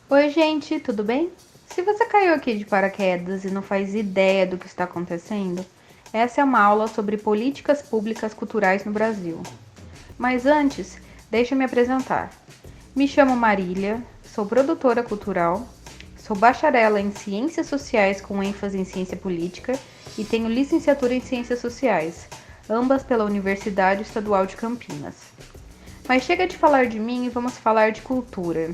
Oi, gente, tudo bem? Se você caiu aqui de paraquedas e não faz ideia do que está acontecendo, essa é uma aula sobre políticas públicas culturais no Brasil. Mas antes, deixa eu me apresentar. Me chamo Marília, sou produtora cultural, sou bacharela em Ciências Sociais com ênfase em Ciência Política e tenho licenciatura em Ciências Sociais, ambas pela Universidade Estadual de Campinas. Mas chega de falar de mim e vamos falar de cultura.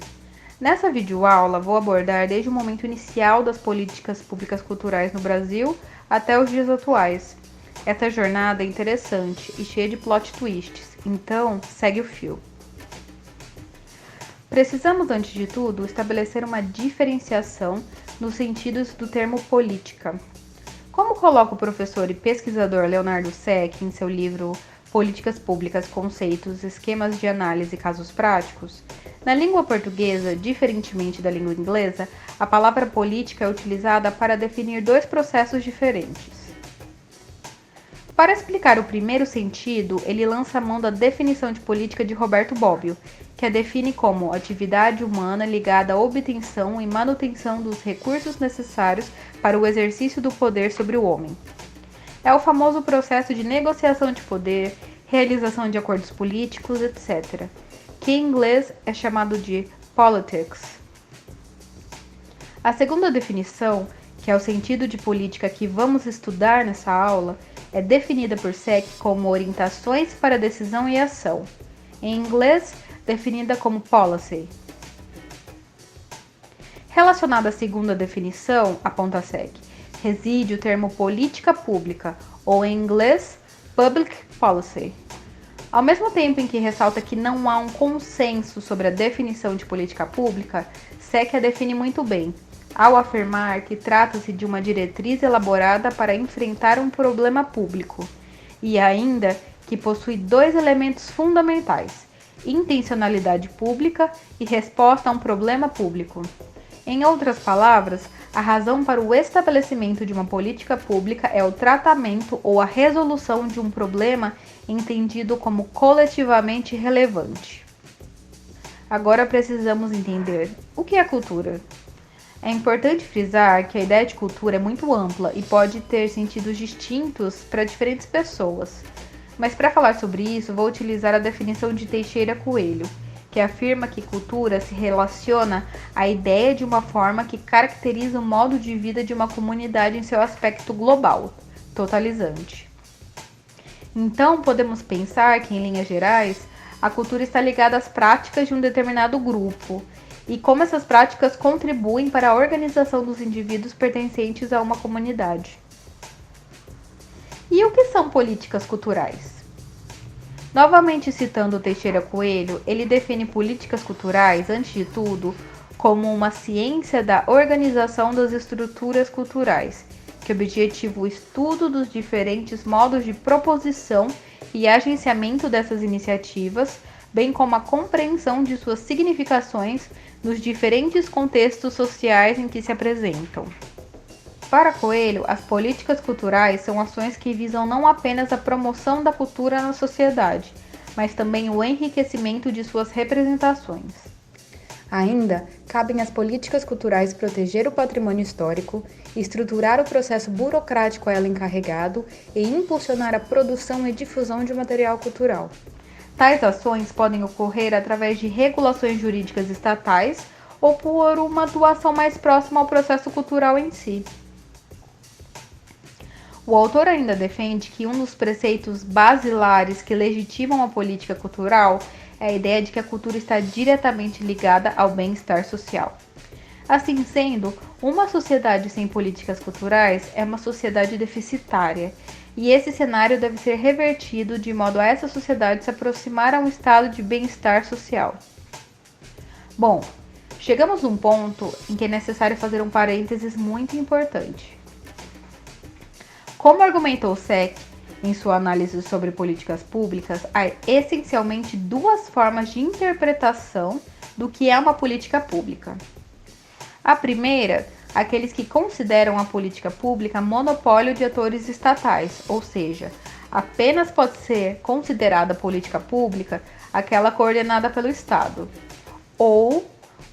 Nessa videoaula, vou abordar desde o momento inicial das políticas públicas culturais no Brasil até os dias atuais. Essa jornada é interessante e cheia de plot twists, então segue o fio. Precisamos, antes de tudo, estabelecer uma diferenciação nos sentidos do termo política. Como coloca o professor e pesquisador Leonardo Seck em seu livro Políticas Públicas, Conceitos, Esquemas de Análise e Casos Práticos, na língua portuguesa, diferentemente da língua inglesa, a palavra política é utilizada para definir dois processos diferentes. Para explicar o primeiro sentido, ele lança a mão da definição de política de Roberto Bobbio, que a define como atividade humana ligada à obtenção e manutenção dos recursos necessários para o exercício do poder sobre o homem. É o famoso processo de negociação de poder, realização de acordos políticos, etc., que em inglês é chamado de politics. A segunda definição, que é o sentido de política que vamos estudar nessa aula, é definida por Seck como orientações para decisão e ação, em inglês definida como policy. Relacionada à segunda definição, aponta Seck, reside o termo política pública, ou em inglês, public policy. Ao mesmo tempo em que ressalta que não há um consenso sobre a definição de política pública, Seck a define muito bem, ao afirmar que trata-se de uma diretriz elaborada para enfrentar um problema público, e ainda que possui dois elementos fundamentais: intencionalidade pública e resposta a um problema público. Em outras palavras, a razão para o estabelecimento de uma política pública é o tratamento ou a resolução de um problema entendido como coletivamente relevante. Agora precisamos entender o que é cultura. É importante frisar que a ideia de cultura é muito ampla e pode ter sentidos distintos para diferentes pessoas. Mas para falar sobre isso, vou utilizar a definição de Teixeira Coelho, que afirma que cultura se relaciona à ideia de uma forma que caracteriza o modo de vida de uma comunidade em seu aspecto global, totalizante. Então, podemos pensar que, em linhas gerais, a cultura está ligada às práticas de um determinado grupo e como essas práticas contribuem para a organização dos indivíduos pertencentes a uma comunidade. E o que são políticas culturais? Novamente citando Teixeira Coelho, ele define políticas culturais, antes de tudo, como uma ciência da organização das estruturas culturais, que objetiva o estudo dos diferentes modos de proposição e agenciamento dessas iniciativas, bem como a compreensão de suas significações nos diferentes contextos sociais em que se apresentam. Para Coelho, as políticas culturais são ações que visam não apenas a promoção da cultura na sociedade, mas também o enriquecimento de suas representações. Ainda, cabem às políticas culturais proteger o patrimônio histórico, estruturar o processo burocrático a ela encarregado e impulsionar a produção e difusão de material cultural. Tais ações podem ocorrer através de regulações jurídicas estatais ou por uma atuação mais próxima ao processo cultural em si. O autor ainda defende que um dos preceitos basilares que legitimam a política cultural é a ideia de que a cultura está diretamente ligada ao bem-estar social. Assim sendo, uma sociedade sem políticas culturais é uma sociedade deficitária, e esse cenário deve ser revertido de modo a essa sociedade se aproximar a um estado de bem-estar social. Bom, chegamos a um ponto em que é necessário fazer um parênteses muito importante. Como argumentou Seck em sua análise sobre políticas públicas, há essencialmente duas formas de interpretação do que é uma política pública. A primeira, aqueles que consideram a política pública monopólio de atores estatais, ou seja, apenas pode ser considerada política pública aquela coordenada pelo Estado, ou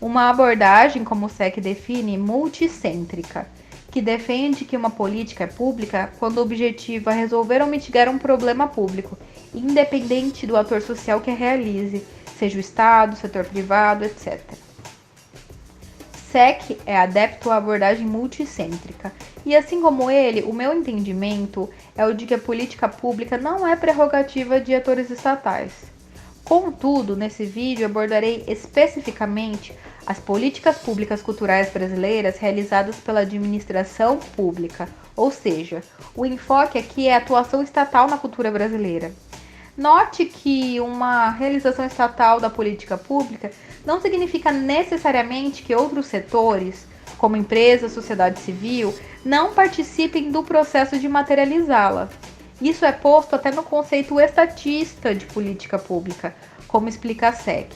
Uma abordagem, como o SEC define, multicêntrica, que defende que uma política é pública quando o objetivo é resolver ou mitigar um problema público, independente do ator social que a realize, seja o Estado, o setor privado, etc. SEC é adepto à abordagem multicêntrica, e assim como ele, o meu entendimento é o de que a política pública não é prerrogativa de atores estatais. Contudo, nesse vídeo abordarei especificamente as políticas públicas culturais brasileiras realizadas pela administração pública, ou seja, o enfoque aqui é a atuação estatal na cultura brasileira. Note que uma realização estatal da política pública não significa necessariamente que outros setores, como empresas, sociedade civil, não participem do processo de materializá-la. Isso é posto até no conceito estatista de política pública, como explica a SEC.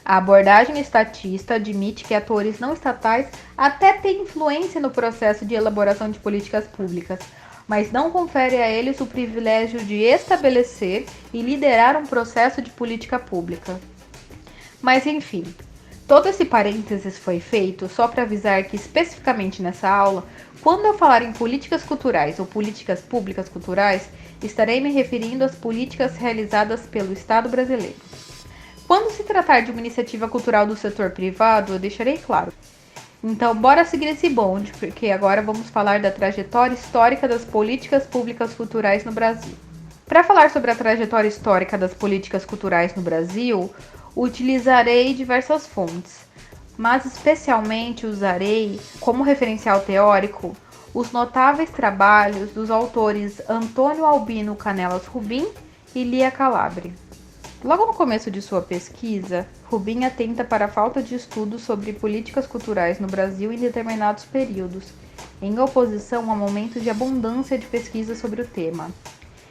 A abordagem estatista admite que atores não estatais até têm influência no processo de elaboração de políticas públicas, mas não confere a eles o privilégio de estabelecer e liderar um processo de política pública. Mas enfim, todo esse parênteses foi feito só para avisar que especificamente nessa aula, quando eu falar em políticas culturais ou políticas públicas culturais, estarei me referindo às políticas realizadas pelo Estado brasileiro. Quando se tratar de uma iniciativa cultural do setor privado, eu deixarei claro. Então, bora seguir esse bonde, porque agora vamos falar da trajetória histórica das políticas públicas culturais no Brasil. Para falar sobre a trajetória histórica das políticas culturais no Brasil, utilizarei diversas fontes, mas especialmente usarei como referencial teórico os notáveis trabalhos dos autores Antônio Albino Canelas Rubim e Lia Calabre. Logo no começo de sua pesquisa, Rubim atenta para a falta de estudos sobre políticas culturais no Brasil em determinados períodos, em oposição a momentos de abundância de pesquisa sobre o tema.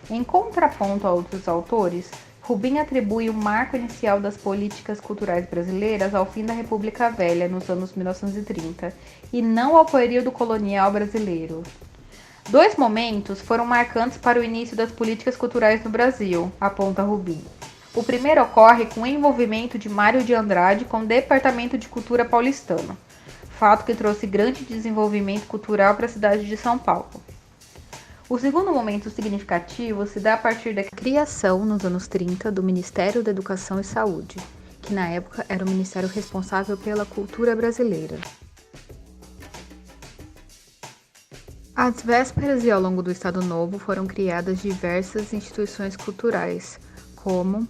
Em contraponto a outros autores, Rubim atribui o marco inicial das políticas culturais brasileiras ao fim da República Velha, nos anos 1930, e não ao período colonial brasileiro. Dois momentos foram marcantes para o início das políticas culturais no Brasil, aponta Rubim. O primeiro ocorre com o envolvimento de Mário de Andrade com o Departamento de Cultura paulistano, fato que trouxe grande desenvolvimento cultural para a cidade de São Paulo. O segundo momento significativo se dá a partir da criação, nos anos 30, do Ministério da Educação e Saúde, que na época era o ministério responsável pela cultura brasileira. Às vésperas e ao longo do Estado Novo foram criadas diversas instituições culturais, como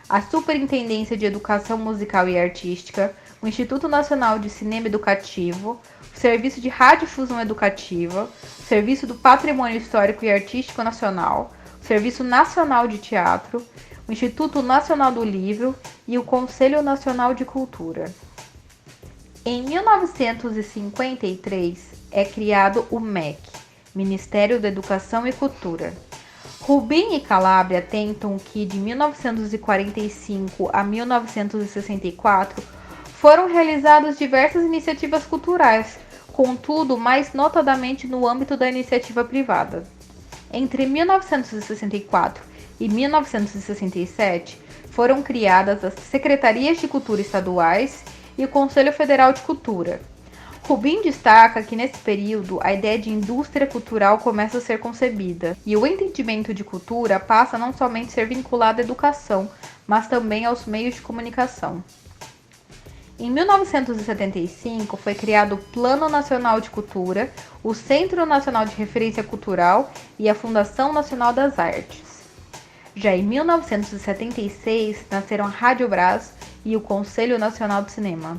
a Superintendência de Educação Musical e Artística, o Instituto Nacional de Cinema Educativo, o Serviço de Radiodifusão Educativa, o Serviço do Patrimônio Histórico e Artístico Nacional, o Serviço Nacional de Teatro, o Instituto Nacional do Livro e o Conselho Nacional de Cultura. Em 1953 é criado o MEC, Ministério da Educação e Cultura. Rubim e Calabre atentam que de 1945 a 1964 foram realizadas diversas iniciativas culturais, contudo, mais notadamente no âmbito da iniciativa privada. Entre 1964 e 1967 foram criadas as Secretarias de Cultura Estaduais e o Conselho Federal de Cultura. Rubim destaca que nesse período a ideia de indústria cultural começa a ser concebida e o entendimento de cultura passa a não somente ser vinculado à educação, mas também aos meios de comunicação. Em 1975 foi criado o Plano Nacional de Cultura, o Centro Nacional de Referência Cultural e a Fundação Nacional das Artes. Já em 1976 nasceram a Rádio Brás e o Conselho Nacional de Cinema.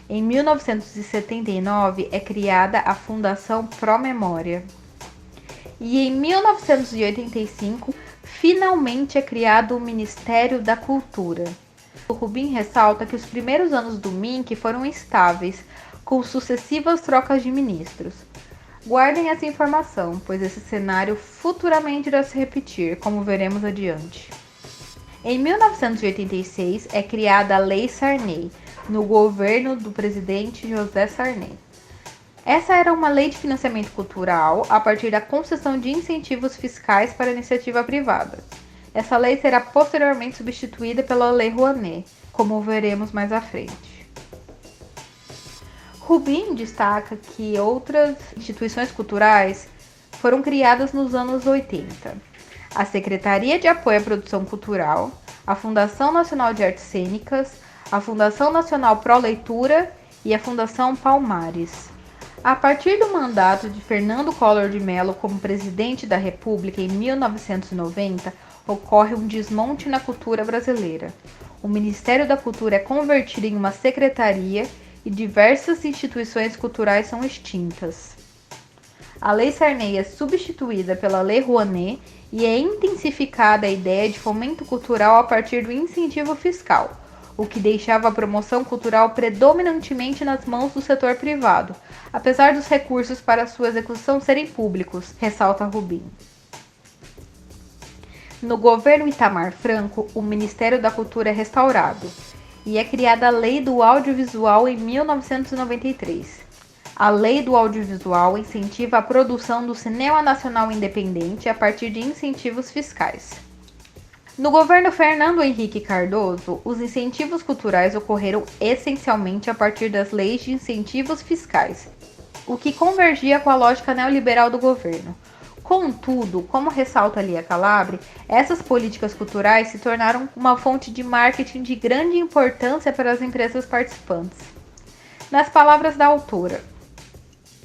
Em 1979 é criada a Fundação Pro Memória. E em 1985 finalmente é criado o Ministério da Cultura. O Rubim ressalta que os primeiros anos do MINC foram estáveis, com sucessivas trocas de ministros. Guardem essa informação, pois esse cenário futuramente irá se repetir, como veremos adiante. Em 1986 é criada a Lei Sarney, no governo do presidente José Sarney. Essa era uma lei de financiamento cultural a partir da concessão de incentivos fiscais para a iniciativa privada. Essa lei será posteriormente substituída pela Lei Rouanet, como veremos mais à frente. Rubin destaca que outras instituições culturais foram criadas nos anos 80. A Secretaria de Apoio à Produção Cultural, a Fundação Nacional de Artes Cênicas, a Fundação Nacional Pro Leitura e a Fundação Palmares. A partir do mandato de Fernando Collor de Mello como presidente da República em 1990, ocorre um desmonte na cultura brasileira. O Ministério da Cultura é convertido em uma secretaria e diversas instituições culturais são extintas. A Lei Sarney é substituída pela Lei Rouanet e é intensificada a ideia de fomento cultural a partir do incentivo fiscal, o que deixava a promoção cultural predominantemente nas mãos do setor privado, apesar dos recursos para sua execução serem públicos, ressalta Rubin. No governo Itamar Franco, o Ministério da Cultura é restaurado e é criada a Lei do Audiovisual em 1993. A Lei do Audiovisual incentiva a produção do cinema nacional independente a partir de incentivos fiscais. No governo Fernando Henrique Cardoso, os incentivos culturais ocorreram essencialmente a partir das leis de incentivos fiscais, o que convergia com a lógica neoliberal do governo. Contudo, como ressalta Lia Calabre, essas políticas culturais se tornaram uma fonte de marketing de grande importância para as empresas participantes. Nas palavras da autora,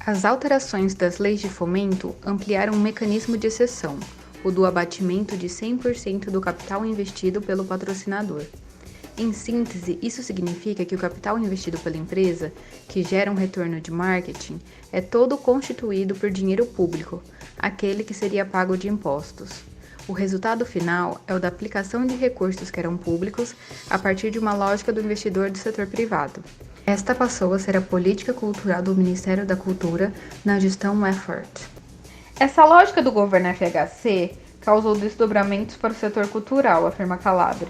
as alterações das leis de fomento ampliaram um mecanismo de exceção, o do abatimento de 100% do capital investido pelo patrocinador. Em síntese, isso significa que o capital investido pela empresa, que gera um retorno de marketing, é todo constituído por dinheiro público, aquele que seria pago de impostos. O resultado final é o da aplicação de recursos que eram públicos a partir de uma lógica do investidor do setor privado. Esta passou a ser a política cultural do Ministério da Cultura na gestão Effort. Essa lógica do governo FHC causou desdobramentos para o setor cultural, afirma Calabre.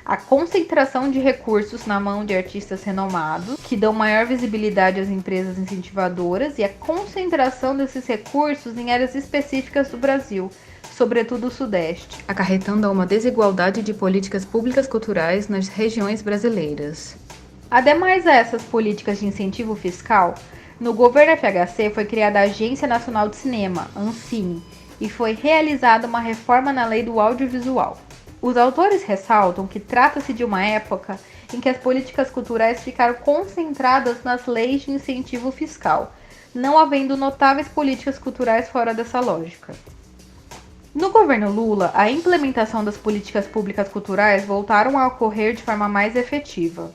A concentração de recursos na mão de artistas renomados, que dão maior visibilidade às empresas incentivadoras, e a concentração desses recursos em áreas específicas do Brasil, sobretudo o Sudeste, acarretando a uma desigualdade de políticas públicas culturais nas regiões brasileiras. Ademais a essas políticas de incentivo fiscal, no governo FHC foi criada a Agência Nacional de Cinema, Ancine, e foi realizada uma reforma na Lei do Audiovisual. Os autores ressaltam que trata-se de uma época em que as políticas culturais ficaram concentradas nas leis de incentivo fiscal, não havendo notáveis políticas culturais fora dessa lógica. No governo Lula, a implementação das políticas públicas culturais voltaram a ocorrer de forma mais efetiva.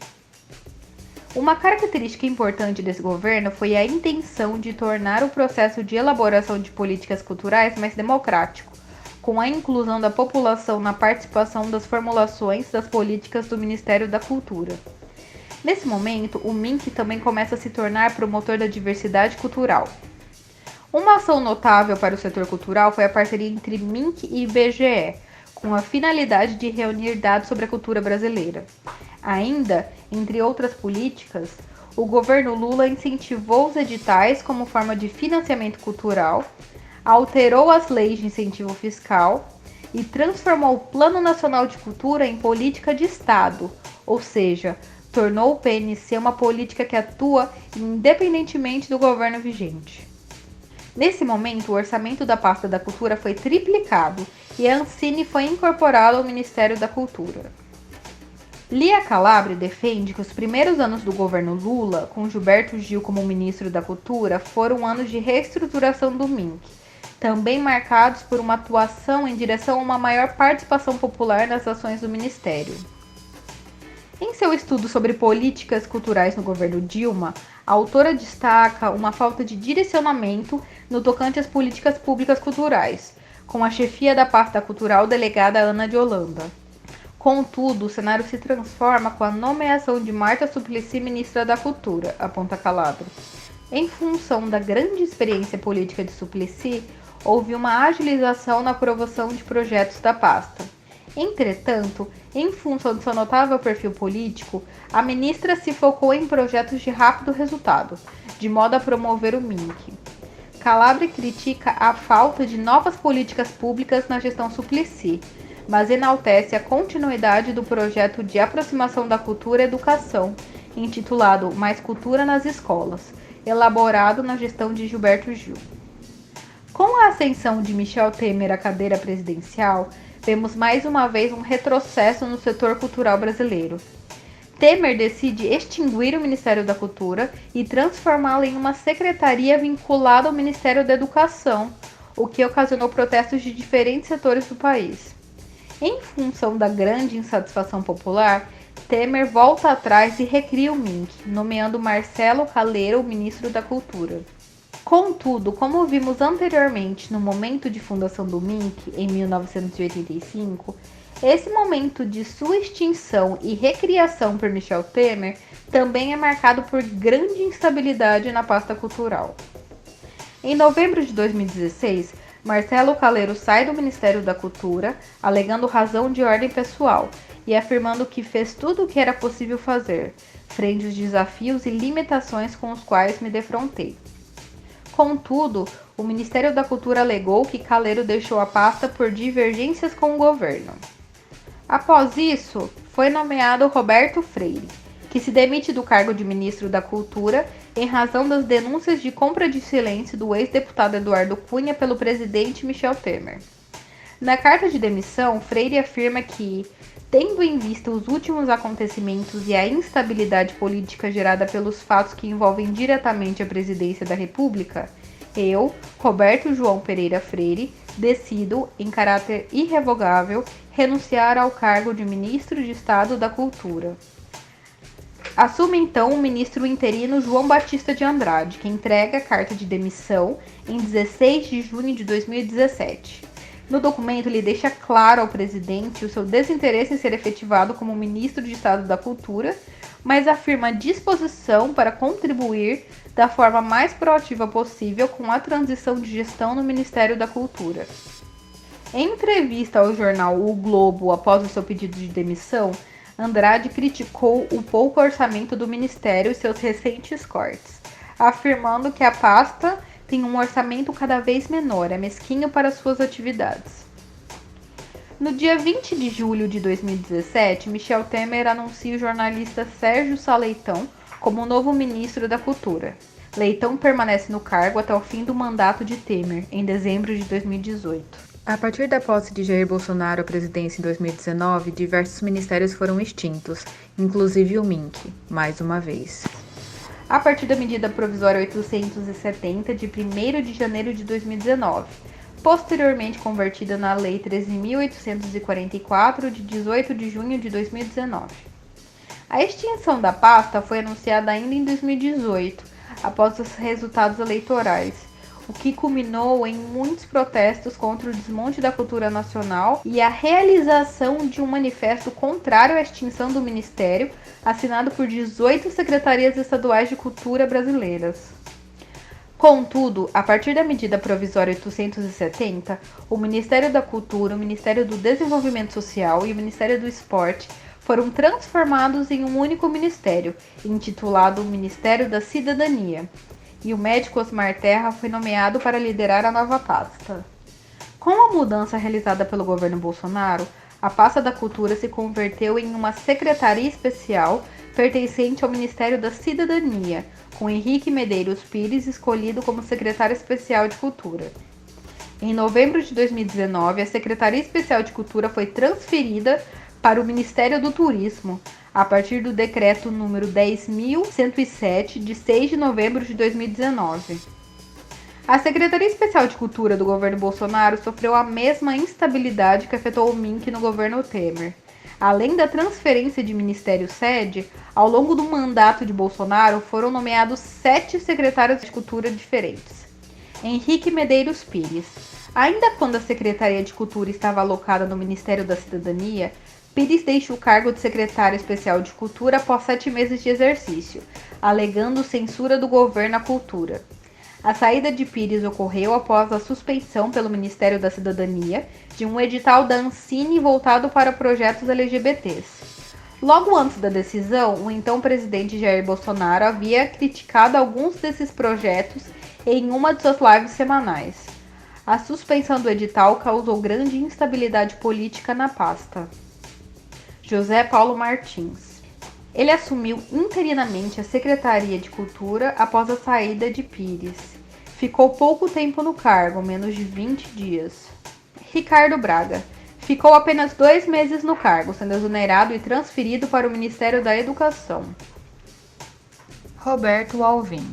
Uma característica importante desse governo foi a intenção de tornar o processo de elaboração de políticas culturais mais democrático, com a inclusão da população na participação das formulações das políticas do Ministério da Cultura. Nesse momento, o MINC também começa a se tornar promotor da diversidade cultural. Uma ação notável para o setor cultural foi a parceria entre MINC e IBGE, com a finalidade de reunir dados sobre a cultura brasileira. Ainda, entre outras políticas, o governo Lula incentivou os editais como forma de financiamento cultural, alterou as leis de incentivo fiscal e transformou o Plano Nacional de Cultura em política de Estado, ou seja, tornou o PNC uma política que atua independentemente do governo vigente. Nesse momento, o orçamento da pasta da cultura foi triplicado e a Ancine foi incorporada ao Ministério da Cultura. Lia Calabre defende que os primeiros anos do governo Lula, com Gilberto Gil como ministro da Cultura, foram anos de reestruturação do MINC, também marcados por uma atuação em direção a uma maior participação popular nas ações do Ministério. Em seu estudo sobre políticas culturais no governo Dilma, a autora destaca uma falta de direcionamento no tocante às políticas públicas culturais, com a chefia da pasta cultural delegada Ana de Holanda. Contudo, o cenário se transforma com a nomeação de Marta Suplicy ministra da Cultura, aponta Calabre. Em função da grande experiência política de Suplicy, houve uma agilização na aprovação de projetos da pasta. Entretanto, em função de seu notável perfil político, a ministra se focou em projetos de rápido resultado, de modo a promover o MINC. Calabre critica a falta de novas políticas públicas na gestão Suplicy, mas enaltece a continuidade do projeto de aproximação da cultura e educação, intitulado Mais Cultura nas Escolas, elaborado na gestão de Gilberto Gil. Com a ascensão de Michel Temer à cadeira presidencial, vemos mais uma vez um retrocesso no setor cultural brasileiro. Temer decide extinguir o Ministério da Cultura e transformá-lo em uma secretaria vinculada ao Ministério da Educação, o que ocasionou protestos de diferentes setores do país. Em função da grande insatisfação popular, Temer volta atrás e recria o MINC, nomeando Marcelo Calero ministro da Cultura. Contudo, como vimos anteriormente no momento de fundação do MINC, em 1985, esse momento de sua extinção e recriação por Michel Temer também é marcado por grande instabilidade na pasta cultural. Em novembro de 2016, Marcelo Calero sai do Ministério da Cultura, alegando razão de ordem pessoal e afirmando que fez tudo o que era possível fazer, frente aos desafios e limitações com os quais me defrontei. Contudo, o Ministério da Cultura alegou que Calero deixou a pasta por divergências com o governo. Após isso, foi nomeado Roberto Freire, que se demite do cargo de ministro da Cultura em razão das denúncias de compra de silêncio do ex-deputado Eduardo Cunha pelo presidente Michel Temer. Na carta de demissão, Freire afirma que, tendo em vista os últimos acontecimentos e a instabilidade política gerada pelos fatos que envolvem diretamente a presidência da República, eu, Roberto João Pereira Freire, decido, em caráter irrevogável, renunciar ao cargo de Ministro de Estado da Cultura. Assume então o ministro interino João Batista de Andrade, que entrega a carta de demissão em 16 de junho de 2017. No documento, ele deixa claro ao presidente o seu desinteresse em ser efetivado como ministro de Estado da Cultura, mas afirma disposição para contribuir da forma mais proativa possível com a transição de gestão no Ministério da Cultura. Em entrevista ao jornal O Globo após o seu pedido de demissão, Andrade criticou o pouco orçamento do Ministério e seus recentes cortes, afirmando que a pasta tem um orçamento cada vez menor, é mesquinho para suas atividades. No dia 20 de julho de 2017, Michel Temer anuncia o jornalista Sérgio Sá Leitão como novo ministro da Cultura. Leitão permanece no cargo até o fim do mandato de Temer, em dezembro de 2018. A partir da posse de Jair Bolsonaro à presidência em 2019, diversos ministérios foram extintos, inclusive o MINC, mais uma vez. A partir da medida provisória 870, de 1º de janeiro de 2019, posteriormente convertida na Lei 13.844, de 18 de junho de 2019. A extinção da pasta foi anunciada ainda em 2018, após os resultados eleitorais, o que culminou em muitos protestos contra o desmonte da cultura nacional e a realização de um manifesto contrário à extinção do Ministério, assinado por 18 secretarias estaduais de cultura brasileiras. Contudo, a partir da medida provisória 870, o Ministério da Cultura, o Ministério do Desenvolvimento Social e o Ministério do Esporte foram transformados em um único ministério, intitulado Ministério da Cidadania, e o médico Osmar Terra foi nomeado para liderar a nova pasta. Com a mudança realizada pelo governo Bolsonaro, a pasta da Cultura se converteu em uma secretaria especial pertencente ao Ministério da Cidadania, com Henrique Medeiros Pires escolhido como secretário especial de Cultura. Em novembro de 2019, a Secretaria Especial de Cultura foi transferida para o Ministério do Turismo, a partir do decreto número 10.107, de 6 de novembro de 2019. A Secretaria Especial de Cultura do governo Bolsonaro sofreu a mesma instabilidade que afetou o MINC no governo Temer. Além da transferência de ministério-sede, ao longo do mandato de Bolsonaro foram nomeados 7 secretários de cultura diferentes. Henrique Medeiros Pires. Ainda quando a Secretaria de Cultura estava alocada no Ministério da Cidadania, Pires deixa o cargo de secretário especial de Cultura após 7 meses de exercício, alegando censura do governo à cultura. A saída de Pires ocorreu após a suspensão pelo Ministério da Cidadania de um edital da Ancine voltado para projetos LGBTs. Logo antes da decisão, o então presidente Jair Bolsonaro havia criticado alguns desses projetos em uma de suas lives semanais. A suspensão do edital causou grande instabilidade política na pasta. José Paulo Martins. Ele assumiu interinamente a Secretaria de Cultura após a saída de Pires. Ficou pouco tempo no cargo, menos de 20 dias. Ricardo Braga. Ficou apenas 2 meses no cargo, sendo exonerado e transferido para o Ministério da Educação. Roberto Alvim.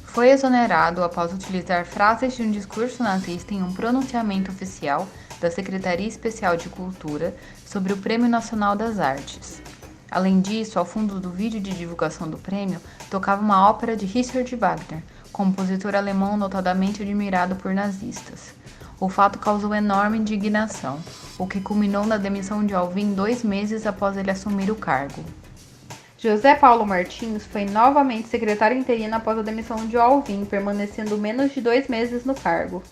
Foi exonerado após utilizar frases de um discurso nazista em um pronunciamento oficial da Secretaria Especial de Cultura sobre o Prêmio Nacional das Artes. Além disso, ao fundo do vídeo de divulgação do prêmio, tocava uma ópera de Richard Wagner, compositor alemão notadamente admirado por nazistas. O fato causou enorme indignação, o que culminou na demissão de Alvim 2 meses após ele assumir o cargo. José Paulo Martins foi novamente secretário interino após a demissão de Alvim, permanecendo menos de 2 meses no cargo.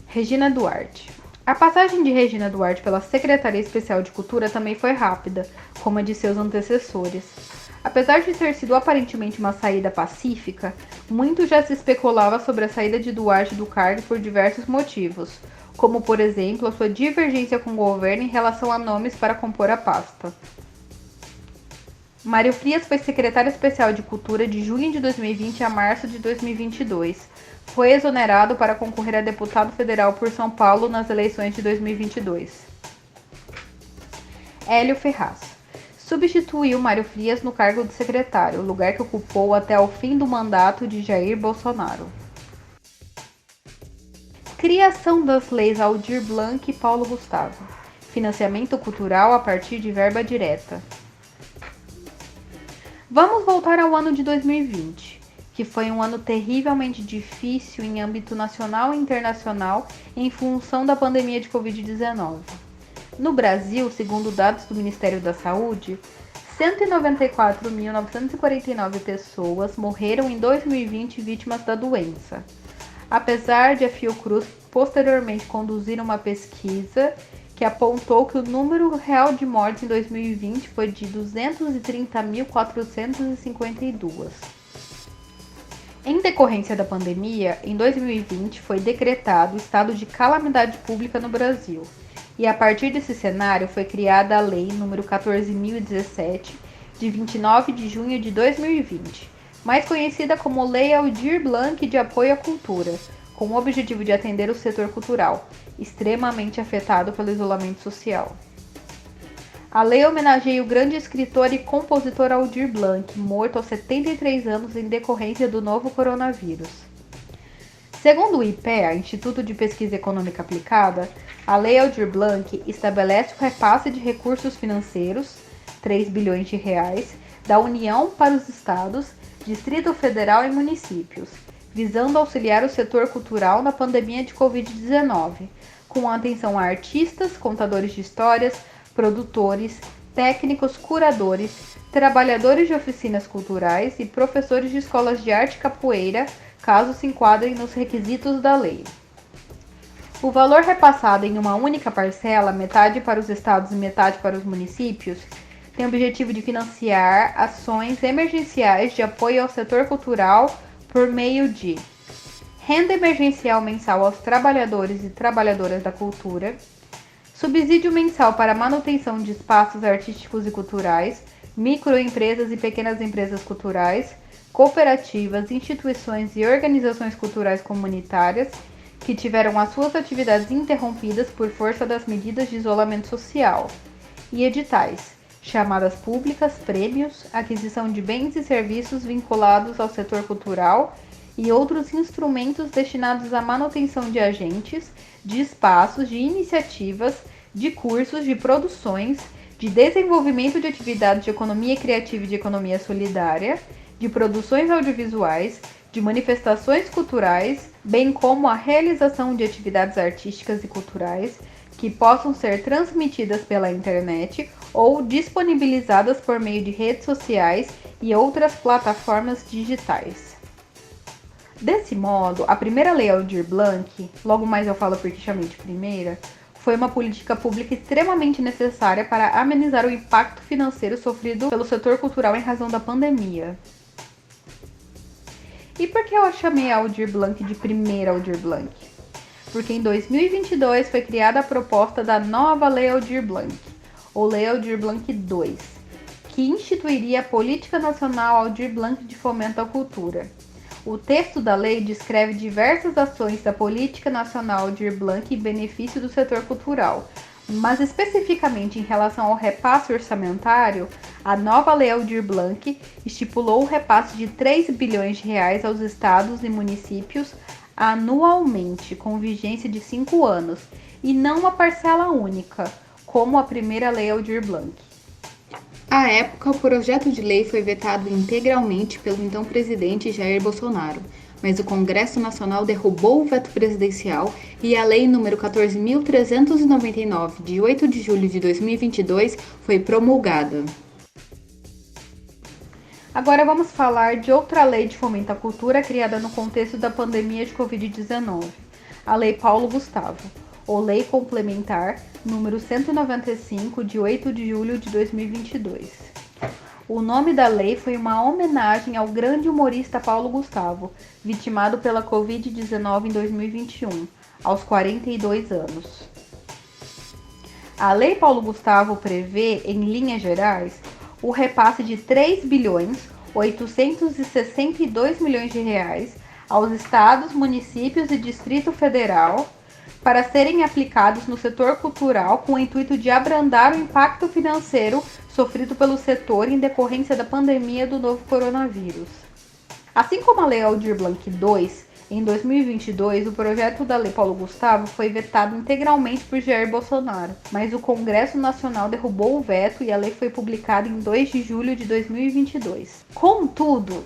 Regina Duarte. A passagem de Regina Duarte pela Secretaria Especial de Cultura também foi rápida, como a de seus antecessores. Apesar de ter sido aparentemente uma saída pacífica, muito já se especulava sobre a saída de Duarte do cargo por diversos motivos, como, por exemplo, a sua divergência com o governo em relação a nomes para compor a pasta. Mário Frias foi secretário especial de Cultura de junho de 2020 a março de 2022. Foi exonerado para concorrer a deputado federal por São Paulo nas eleições de 2022. Hélio Ferraz. Substituiu Mário Frias no cargo de secretário, lugar que ocupou até o fim do mandato de Jair Bolsonaro. Criação das leis Aldir Blanc e Paulo Gustavo. Financiamento cultural a partir de verba direta. Vamos voltar ao ano de 2020, que foi um ano terrivelmente difícil em âmbito nacional e internacional em função da pandemia de Covid-19. No Brasil, segundo dados do Ministério da Saúde, 194.949 pessoas morreram em 2020 vítimas da doença. Apesar de a Fiocruz posteriormente conduzir uma pesquisa que apontou que o número real de mortes em 2020 foi de 230.452. Em decorrência da pandemia, em 2020 foi decretado estado de calamidade pública no Brasil. E a partir desse cenário foi criada a Lei nº 14.017, de 29 de junho de 2020, mais conhecida como Lei Aldir Blanc de Apoio à Cultura, com o objetivo de atender o setor cultural, extremamente afetado pelo isolamento social. A lei homenageia o grande escritor e compositor Aldir Blanc, morto aos 73 anos em decorrência do novo coronavírus. Segundo o IPEA, Instituto de Pesquisa Econômica Aplicada, a Lei Aldir Blanc estabelece o repasse de recursos financeiros, 3 bilhões de reais, da União para os estados, Distrito Federal e municípios, visando auxiliar o setor cultural na pandemia de Covid-19, com atenção a artistas, contadores de histórias, produtores, técnicos, curadores, trabalhadores de oficinas culturais e professores de escolas de arte e capoeira, caso se enquadrem nos requisitos da lei. O valor repassado em uma única parcela, metade para os estados e metade para os municípios, tem o objetivo de financiar ações emergenciais de apoio ao setor cultural por meio de renda emergencial mensal aos trabalhadores e trabalhadoras da cultura, subsídio mensal para manutenção de espaços artísticos e culturais, microempresas e pequenas empresas culturais, cooperativas, instituições e organizações culturais comunitárias que tiveram as suas atividades interrompidas por força das medidas de isolamento social, e editais, chamadas públicas, prêmios, aquisição de bens e serviços vinculados ao setor cultural e outros instrumentos destinados à manutenção de agentes, de espaços, de iniciativas, de cursos, de produções, de desenvolvimento de atividades de economia criativa e de economia solidária, de produções audiovisuais, de manifestações culturais, bem como a realização de atividades artísticas e culturais que possam ser transmitidas pela internet ou disponibilizadas por meio de redes sociais e outras plataformas digitais. Desse modo, a primeira lei Aldir Blanc, logo mais eu falo porque chamei de primeira, foi uma política pública extremamente necessária para amenizar o impacto financeiro sofrido pelo setor cultural em razão da pandemia. E por que eu chamei a Aldir Blanc de primeira Aldir Blanc? porque em 2022 foi criada a proposta da nova Lei Aldir Blanc, ou Lei Aldir Blanc II, que instituiria a Política Nacional Aldir Blanc de Fomento à Cultura. O texto da lei descreve diversas ações da Política Nacional Aldir Blanc em benefício do setor cultural, mas especificamente em relação ao repasse orçamentário, a nova Lei Aldir Blanc estipulou o repasse de 3 bilhões de reais aos estados e municípios anualmente, com vigência de 5 anos, e não uma parcela única, como a primeira Lei Aldir Blanc. À época, o projeto de lei foi vetado integralmente pelo então presidente Jair Bolsonaro, mas o Congresso Nacional derrubou o veto presidencial e a Lei nº 14.399, de 8 de julho de 2022, foi promulgada. Agora vamos falar de outra lei de fomento à cultura criada no contexto da pandemia de Covid-19, a Lei Paulo Gustavo, ou Lei Complementar número 195, de 8 de julho de 2022. O nome da lei foi uma homenagem ao grande humorista Paulo Gustavo, vitimado pela Covid-19 em 2021, aos 42 anos. A Lei Paulo Gustavo prevê, em linhas gerais, o repasse de 3 bilhões 862 milhões de reais aos estados, municípios e Distrito Federal para serem aplicados no setor cultural com o intuito de abrandar o impacto financeiro sofrido pelo setor em decorrência da pandemia do novo coronavírus. Assim como a Lei Aldir Blanc II, em 2022, o projeto da Lei Paulo Gustavo foi vetado integralmente por Jair Bolsonaro, mas o Congresso Nacional derrubou o veto e a lei foi publicada em 2 de julho de 2022. Contudo,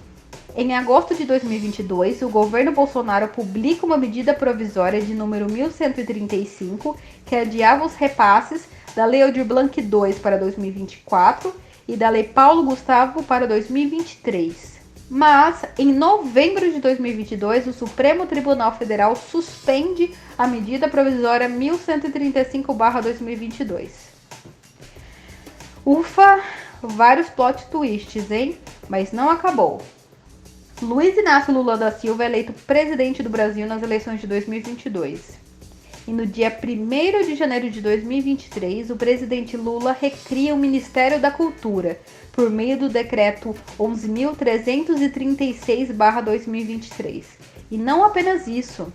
em agosto de 2022, o governo Bolsonaro publica uma medida provisória de número 1135 que adiava os repasses da Lei Aldir Blanc II para 2024 e da Lei Paulo Gustavo para 2023. Mas, em novembro de 2022, o Supremo Tribunal Federal suspende a medida provisória 1135/2022. Ufa, vários plot twists, hein? Mas não acabou. Luiz Inácio Lula da Silva é eleito presidente do Brasil nas eleições de 2022. E no dia 1º de janeiro de 2023, o presidente Lula recria o Ministério da Cultura, por meio do decreto 11.336/2023. E não apenas isso.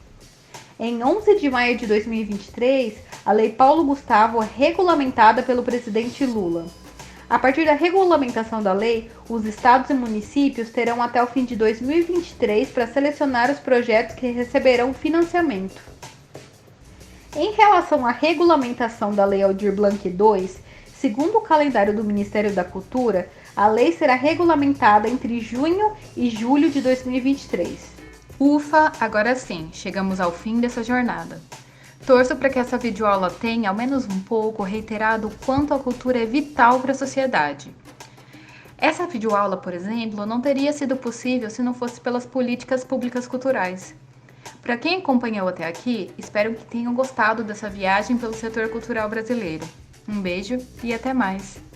Em 11 de maio de 2023, a Lei Paulo Gustavo é regulamentada pelo presidente Lula. A partir da regulamentação da lei, os estados e municípios terão até o fim de 2023 para selecionar os projetos que receberão financiamento. Em relação à regulamentação da Lei Aldir Blanc II, segundo o calendário do Ministério da Cultura, a lei será regulamentada entre junho e julho de 2023. Ufa, agora sim, chegamos ao fim dessa jornada. Torço para que essa videoaula tenha, ao menos um pouco, reiterado o quanto a cultura é vital para a sociedade. Essa videoaula, por exemplo, não teria sido possível se não fosse pelas políticas públicas culturais. Para quem acompanhou até aqui, espero que tenham gostado dessa viagem pelo setor cultural brasileiro. Um beijo e até mais!